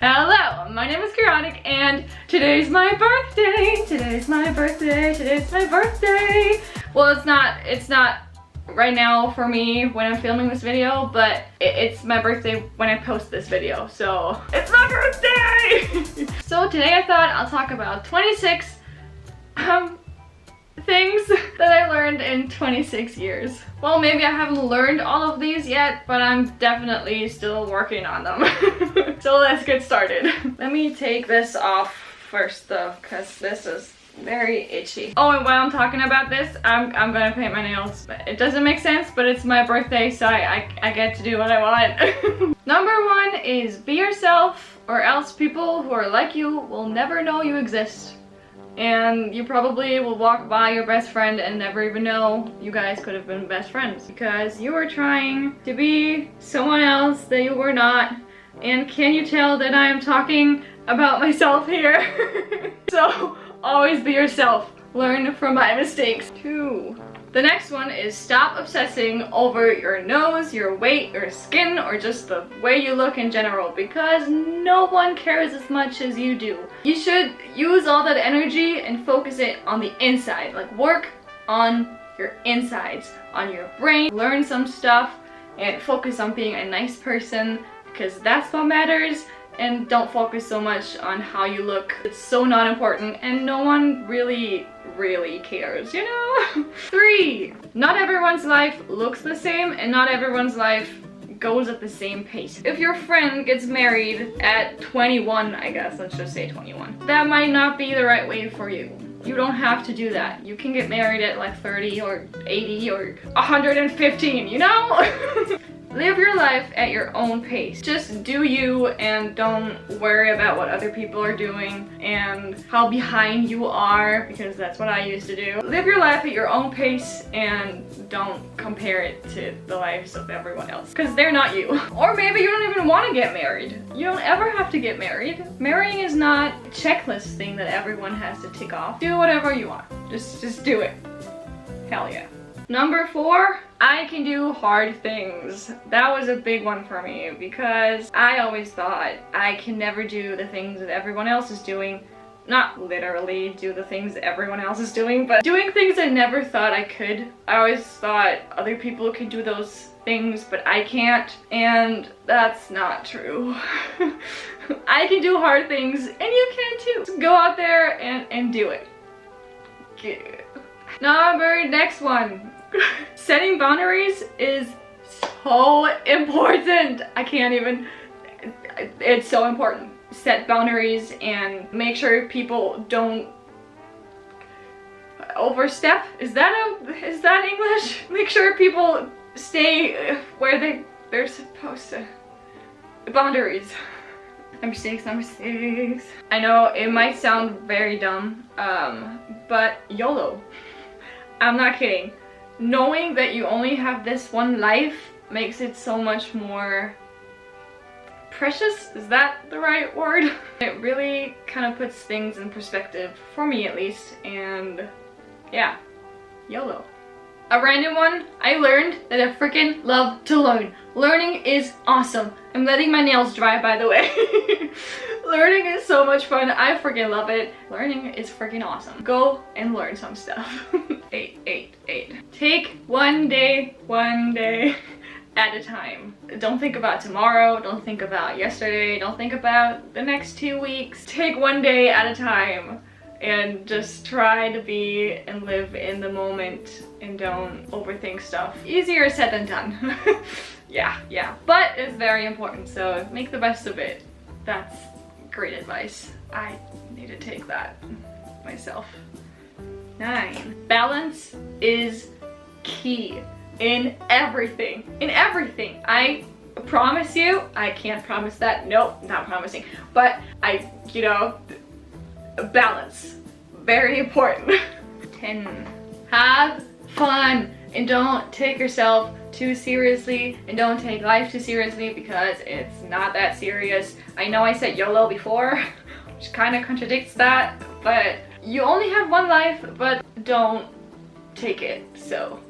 Hello, my name is Chaotic and today's my birthday. Today's my birthday. Well, it's not right now for me when I'm filming this video, but it's my birthday when I post this video, so it's my birthday! So today I thought I'll talk about 26 things that I learned in 26 years. Well, maybe I haven't learned all of these yet, but I'm definitely still working on them. So let's get started. Let me take this off first though, because this is very itchy. Oh, and while I'm talking about this, I'm gonna paint my nails. It doesn't make sense, but it's my birthday, so I get to do what I want. Number one is be yourself, or else people who are like you will never know you exist. And you probably will walk by your best friend and never even know you guys could have been best friends because you were trying to be someone else that you were not. And can you tell that I am talking about myself here? So always be yourself. Learn from my mistakes. 2. The next one is stop obsessing over your nose, your weight, your skin, or just the way you look in general, because no one cares as much as you do. You should use all that energy and focus it on the inside. Like, work on your insides, on your brain, learn some stuff, and focus on being a nice person, because that's what matters. And don't focus so much on how you look. It's so not important and no one really cares, you know? 3. Not everyone's life looks the same and not everyone's life goes at the same pace. If your friend gets married at 21, I guess, let's just say 21, that might not be the right way for you. You don't have to do that. You can get married at like 30 or 80 or 115, you know? Live your life at your own pace. Just do you and don't worry about what other people are doing and how behind you are, because that's what I used to do. Live your life at your own pace and don't compare it to the lives of everyone else, because they're not you. Or maybe you don't even want to get married. You don't ever have to get married. Marrying is not a checklist thing that everyone has to tick off. Do whatever you want. Just do it. Hell yeah. Number 4, I can do hard things. That was a big one for me because I always thought I can never do the things that everyone else is doing. Not literally do the things that everyone else is doing, but doing things I never thought I could. I always thought other people could do those things, but I can't, and that's not true. I can do hard things, and you can too. Just go out there and do it. Yeah. Next one. Setting boundaries is so important. I can't even, it's so important. Set boundaries and make sure people don't overstep. Is that English? Make sure people stay where they're supposed to. Boundaries. Number 6. I know it might sound very dumb, but YOLO. I'm not kidding. Knowing that you only have this one life makes it so much more precious. Is that the right word? It really kind of puts things in perspective, for me at least, and yeah, YOLO. A random one, I learned that I freaking love to learn. Learning is awesome. I'm letting my nails dry, by the way. Learning is so much fun. I freaking love it. Learning is freaking awesome. Go and learn some stuff. 8. Take one day at a time. Don't think about tomorrow. Don't think about yesterday. Don't think about the next 2 weeks. Take one day at a time and just try to be and live in the moment and don't overthink stuff. Easier said than done. Yeah. But it's very important, so make the best of it. That's great advice. I need to take that myself. 9. Balance is key in everything. In everything. I promise you, I can't promise that. Nope, not promising. But balance. Very important. 10. Have fun and don't take yourself too seriously and don't take life too seriously because it's not that serious. I know I said YOLO before, which kind of contradicts that, but you only have one life, but don't take it so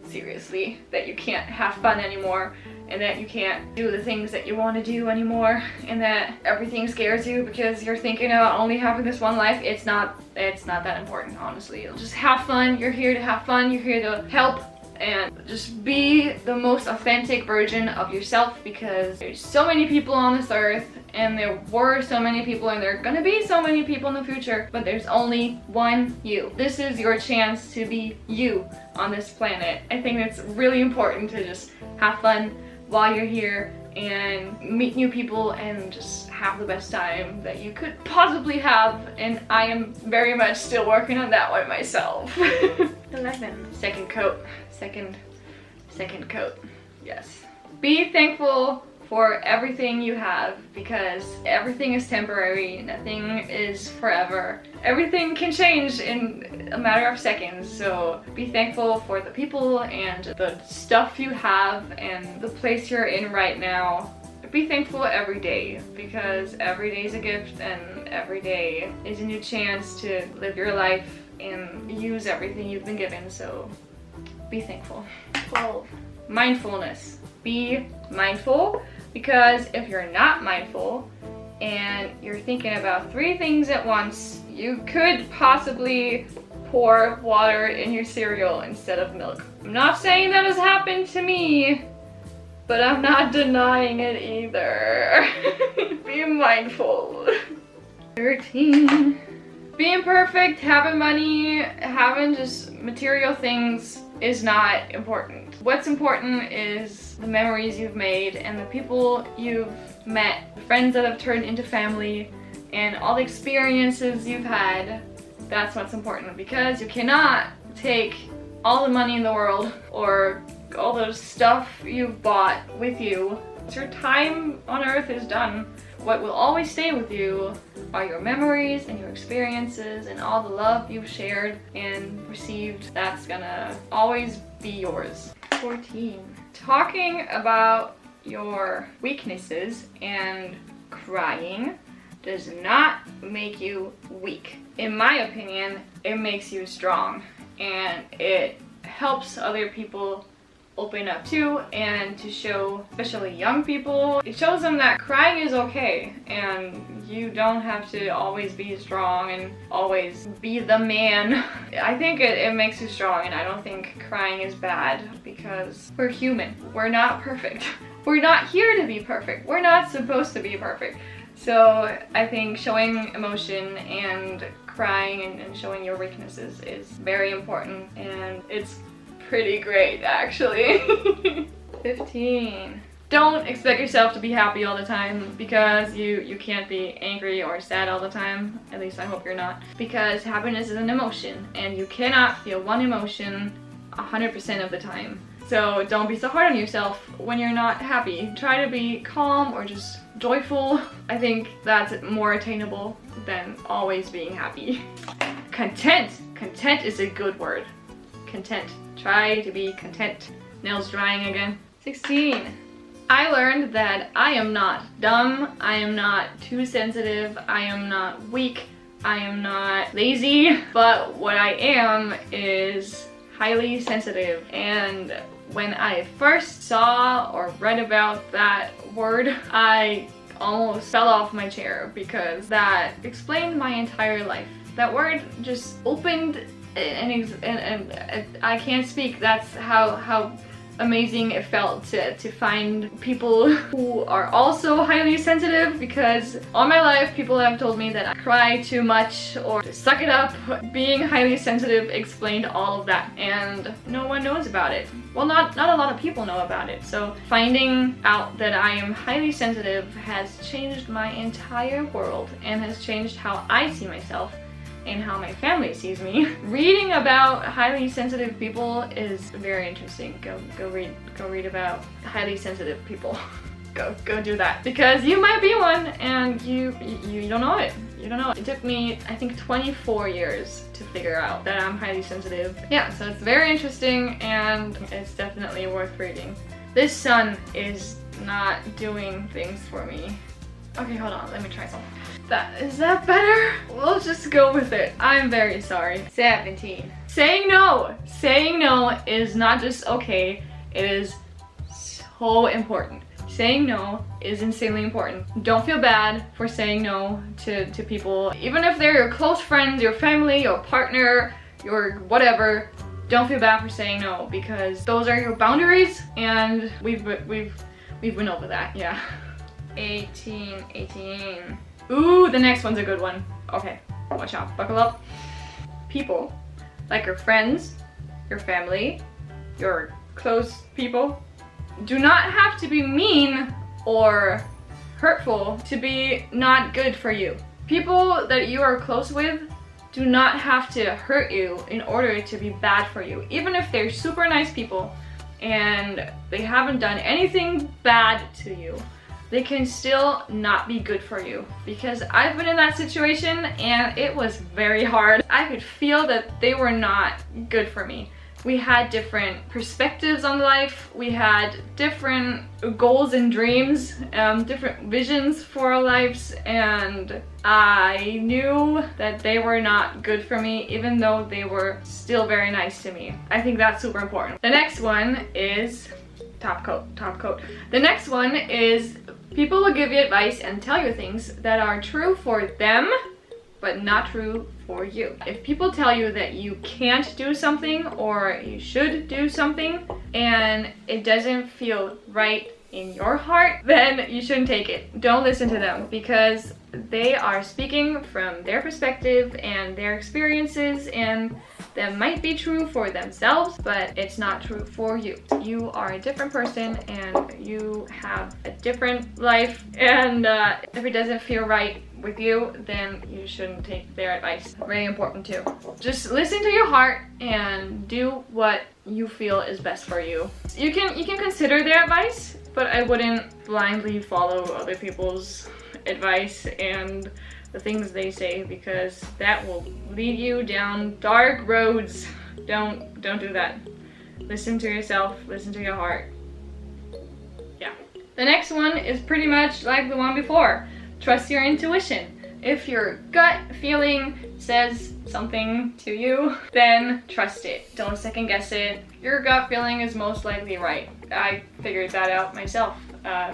seriously that you can't have fun anymore and that you can't do the things that you want to do anymore, and that everything scares you because you're thinking about only having this one life. It's not that important, honestly. Just have fun. You're here to have fun. You're here to help and just be the most authentic version of yourself, because there's so many people on this earth, and there were so many people, and there are gonna be so many people in the future, but there's only one you. This is your chance to be you on this planet. I think it's really important to just have fun while you're here and meet new people and just have the best time that you could possibly have, and I am very much still working on that one myself. 11. Second coat. Second coat. Yes. Be thankful for everything you have, because everything is temporary, nothing is forever. Everything can change in a matter of seconds, so be thankful for the people and the stuff you have and the place you're in right now. Be thankful every day, because every day is a gift and every day is a new chance to live your life and use everything you've been given, so be thankful. 12. Mindfulness. Be mindful, because if you're not mindful and you're thinking about 3 things at once, you could possibly pour water in your cereal instead of milk. I'm not saying that has happened to me, but I'm not denying it either. Be mindful. 13. Being perfect, having money, having just material things is not important. What's important is the memories you've made and the people you've met, the friends that have turned into family, and all the experiences you've had. That's what's important, because you cannot take all the money in the world or all the stuff you've bought with you. Your time on earth is done. What will always stay with you are your memories and your experiences and all the love you've shared and received. That's gonna always be yours. 14. Talking about your weaknesses and crying does not make you weak. In my opinion, it makes you strong, and it helps other people open up too, and to show, especially young people, it shows them that crying is okay, and you don't have to always be strong and always be the man. I think it makes you strong, and I don't think crying is bad, because we're human. We're not perfect. We're not here to be perfect. We're not supposed to be perfect. So I think showing emotion and crying and showing your weaknesses is very important, and it's pretty great, actually. 15. Don't expect yourself to be happy all the time, because you can't be angry or sad all the time. At least I hope you're not. Because happiness is an emotion, and you cannot feel one emotion 100% of the time. So don't be so hard on yourself when you're not happy. Try to be calm or just joyful. I think that's more attainable than always being happy. Content. Content is a good word. Content. Try to be content. Nails drying again. 16. I learned that I am not dumb, I am not too sensitive, I am not weak, I am not lazy, but what I am is highly sensitive. And when I first saw or read about that word, I almost fell off my chair, because that explained my entire life. That word just opened and I can't speak. That's how amazing it felt to find people who are also highly sensitive, because all my life people have told me that I cry too much or to suck it up. Being highly sensitive explained all of that, and no one knows about it. Well, not a lot of people know about it. So finding out that I am highly sensitive has changed my entire world, and has changed how I see myself and how my family sees me. Reading about highly sensitive people is very interesting. Go read about highly sensitive people. Go do that, because you might be one and you don't know it. You don't know. It took me, I think, 24 years to figure out that I'm highly sensitive. Yeah, so it's very interesting, and it's definitely worth reading. This sun is not doing things for me. Okay, hold on, let me try something. Is that better? We'll just go with it. I'm very sorry. 17. Saying no. Saying no is not just okay, it is so so important. Saying no is insanely important. Don't feel bad for saying no to people. Even if they're your close friends, your family, your partner, your whatever, don't feel bad for saying no, because those are your boundaries, and we've been over that, yeah. 18. Ooh, the next one's a good one. Okay, watch out, buckle up. People, like your friends, your family, your close people, do not have to be mean or hurtful to be not good for you. People that you are close with do not have to hurt you in order to be bad for you. Even if they're super nice people and they haven't done anything bad to you, they can still not be good for you. Because I've been in that situation and it was very hard. I could feel that they were not good for me. We had different perspectives on life, we had different goals and dreams, different visions for our lives, and I knew that they were not good for me, even though they were still very nice to me. I think that's super important. The next one is top coat. The next one is people will give you advice and tell you things that are true for them, but not true for you. If people tell you that you can't do something or you should do something and it doesn't feel right in your heart, then you shouldn't take it. Don't listen to them, because they are speaking from their perspective and their experiences, and that might be true for themselves, but it's not true for you. You are a different person and you have a different life, and if it doesn't feel right with you, then you shouldn't take their advice. Very important too. Just listen to your heart and do what you feel is best for you. You can consider their advice, but I wouldn't blindly follow other people's advice and the things they say, because that will lead you down dark roads. Don't do that. Listen to yourself, listen to your heart. Yeah. The next one is pretty much like the one before. Trust your intuition. If your gut feeling says something to you, then trust it. Don't second guess it. Your gut feeling is most likely right. I figured that out myself.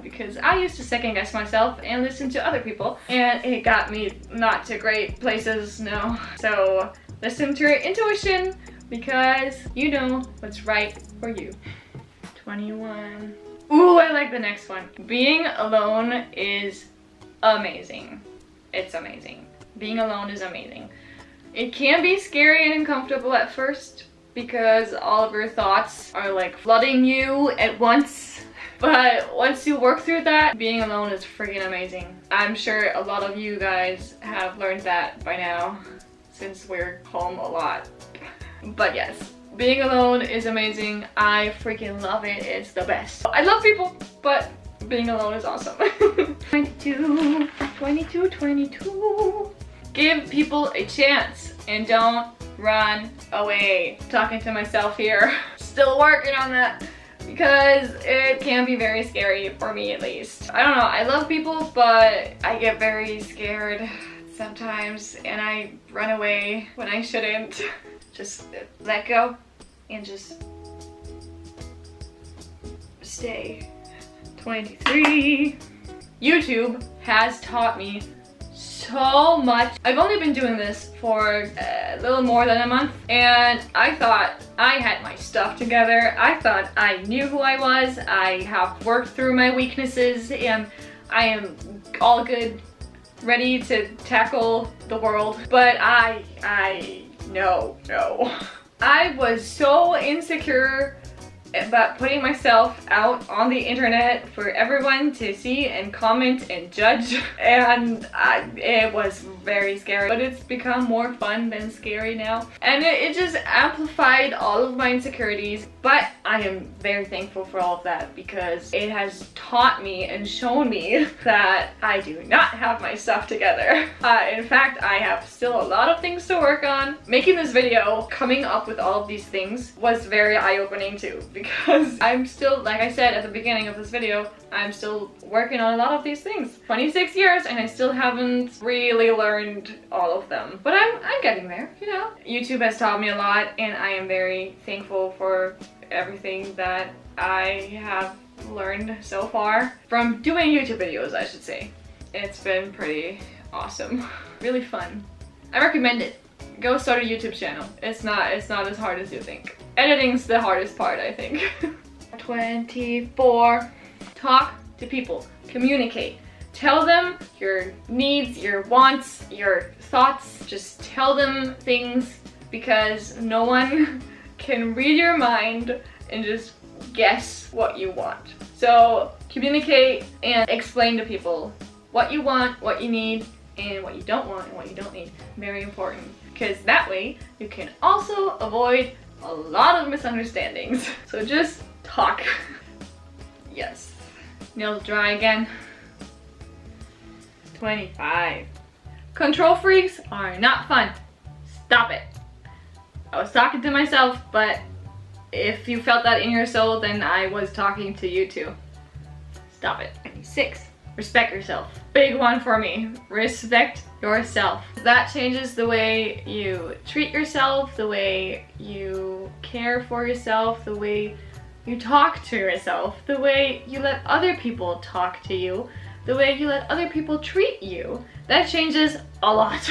Because I used to second guess myself and listen to other people, and it got me not to great places, no. So listen to your intuition, because you know what's right for you. 21. Ooh, I like the next one. Being alone is amazing. It's amazing. Being alone is amazing. It can be scary and uncomfortable at first, because all of your thoughts are like flooding you at once. But once you work through that, being alone is freaking amazing. I'm sure a lot of you guys have learned that by now, since we're home a lot. But yes, being alone is amazing. I freaking love it. It's the best. I love people, but being alone is awesome. 22. Give people a chance and don't run away. I'm talking to myself here. Still working on that, because it can be very scary for me, at least. I don't know, I love people, but I get very scared sometimes and I run away when I shouldn't. Just let go and just stay. 23. YouTube has taught me so much. I've only been doing this for a little more than a month, and I thought I had my stuff together. I thought I knew who I was. I have worked through my weaknesses and I am all good, ready to tackle the world. But no. I was so insecure about putting myself out on the internet for everyone to see and comment and judge, and it was very scary. But it's become more fun than scary now, and it just amplified all of my insecurities. But I am very thankful for all of that, because it has taught me and shown me that I do not have my stuff together. In fact, I have still a lot of things to work on. Making this video, coming up with all of these things, was very eye-opening too, because I'm still, like I said at the beginning of this video, I'm still working on a lot of these things. 26 years and I still haven't really learned all of them. But I'm getting there, you know. YouTube has taught me a lot, and I am very thankful for everything that I have learned so far from doing YouTube videos, I should say. It's been pretty awesome. Really fun. I recommend it. Go start a YouTube channel. It's not as hard as you think. Editing's the hardest part, I think. 24. Talk to people. Communicate. Tell them your needs, your wants, your thoughts. Just tell them things, because no one can read your mind and just guess what you want. So communicate and explain to people what you want, what you need, and what you don't want and what you don't need. Very important, because that way you can also avoid a lot of misunderstandings. So just talk. Yes. Nails dry again. 25. Control freaks are not fun. Stop it. I was talking to myself, but if you felt that in your soul, then I was talking to you too. Stop it. 26. Respect yourself. Big one for me. Respect yourself. That changes the way you treat yourself, the way you care for yourself, the way you talk to yourself, the way you let other people talk to you, the way you let other people treat you. That changes a lot.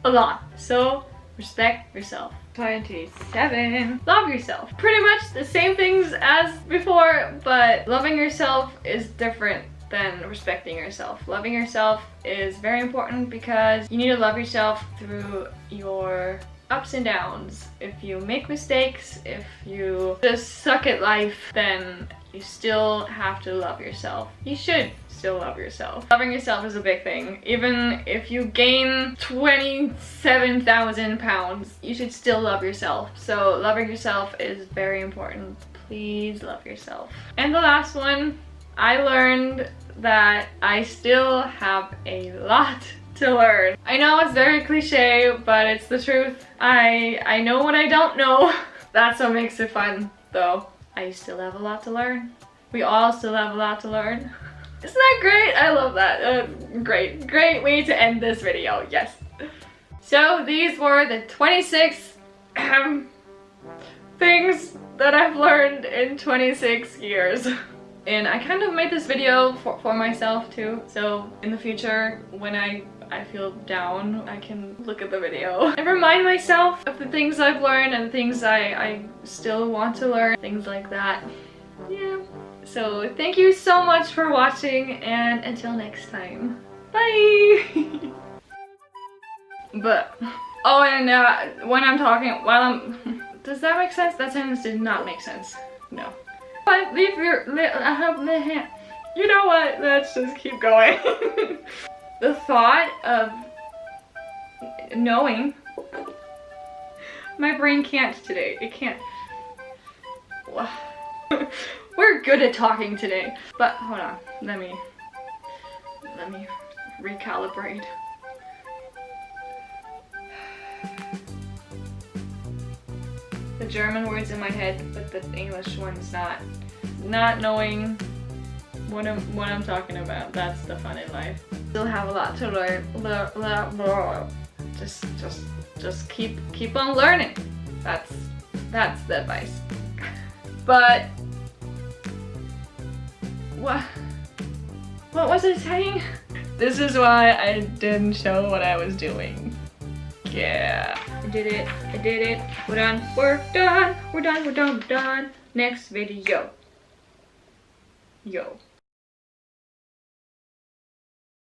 A lot. So respect yourself. 27. Love yourself. Pretty much the same things as before, but loving yourself is different than respecting yourself. Loving yourself is very important because you need to love yourself through your ups and downs. If you make mistakes, if you just suck at life, then you still have to love yourself. You should still love yourself. Loving yourself is a big thing. Even if you gain 27,000 pounds, you should still love yourself. So loving yourself is very important. Please love yourself. And the last one, I learned that I still have a lot to learn. I know it's very cliche, but it's the truth. I know what I don't know. That's what makes it fun, though. I still have a lot to learn. We all still have a lot to learn. Isn't that great? I love that. Great way to end this video. Yes. So these were the 26 things that I've learned in 26 years. And I kind of made this video for myself too. So in the future, when I feel down, I can look at the video and remind myself of the things I've learned and the things I still want to learn, things like that. Yeah. So thank you so much for watching, and until next time, bye! But, oh, and when I'm talking, while I'm, does that make sense? That sentence did not make sense. No. But leave your, you know what, let's just keep going. The thought of knowing, my brain can't today, it can't. We're good at talking today, but hold on, let me recalibrate. The German word's in my head, but the English one's not. Not knowing what I'm talking about. That's the fun in life. Still have a lot to learn. Just keep on learning. That's the advice. But what was I saying? This is why I didn't show what I was doing. Yeah, I did it. We're done. Next video. Yo.